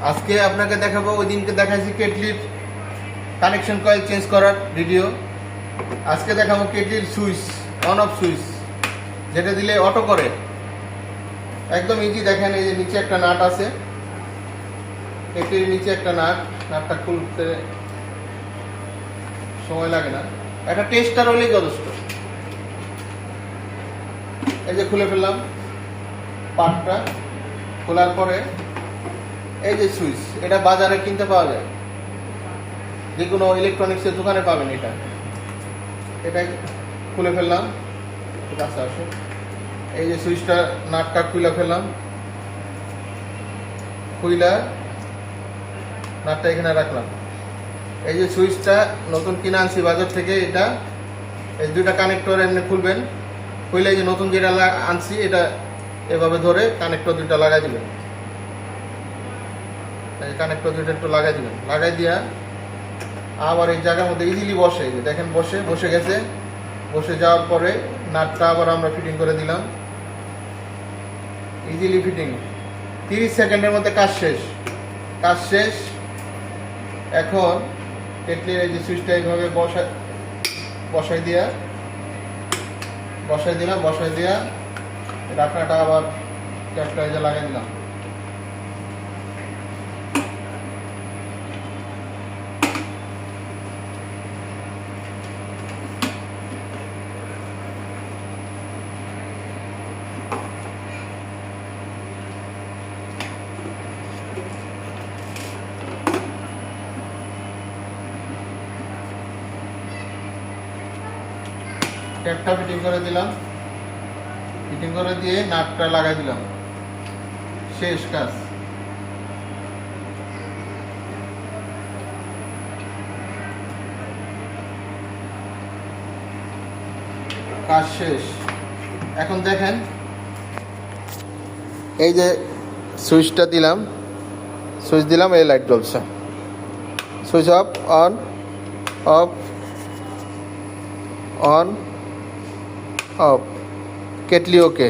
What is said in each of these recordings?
আজকে আপনাকে দেখাবো, ওই দিনকে দেখাইছি কেটলির কানেকশন কয়েল চেঞ্জ করার ভিডিও। আজকে দেখাবো কেটলির সুইচ, অন অফ সুইচ, যেটা দিলে অটো করে। একদম ইজি। দেখেন, এই যে নিচে একটা নাট আছে, কেটলির নিচে একটা নাটটা খুলতে সময় লাগে না, একটা টেস্টার হলেই যথেষ্ট। এই যে খুলে ফেললাম পার্টটা। খোলার পরে এই যে সুইচ, এটা বাজারে কিনতে পাওয়া যায়, যে কোনো ইলেকট্রনিক্সের দোকানে পাবেন। এটা খুলে ফেললাম, কাছে আসে। এই যে সুইচটা, নাটটা খুলে ফেললাম, খুইলা নাটটা এখানে রাখলাম। এই যে সুইচটা নতুন কিনে আনছি বাজার থেকে, এটা এই দুইটা কানেক্টর এমনি খুলবেন। খুলে এই যে নতুন যেটা আনছি, এটা এভাবে ধরে কানেক্টর দুইটা লাগাই দিবেন। কানেক্টর দুইটা একটু লাগাই দিবেন। লাগাই দিয়া আবার এই জায়গার মধ্যে ইজিলি বসে, যে দেখেন বসে গেছে। বসে যাওয়ার পরে নাটটা আবার আমরা ফিটিং করে দিলাম। ইজিলি ফিটিং, 30 সেকেন্ডের মধ্যে কাজ শেষ। এখন কেটলির এই যে সুইচটা এইভাবে বসাই দিয়া ঢাকনাটা আবার ক্যাপটা এই যে লাগাই দিলাম। ক্যাপটা ফিটিং করে দিলাম। ফিটিং করে দিয়ে নাটটা লাগাই দিলাম। শেষ কাজ। শেষ। এখন দেখেন, এই যে সুইচটা দিলাম, এই লাইট জ্বলছে। Switch off, on, of. Kettle okay,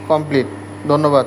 complete. ধন্যবাদ।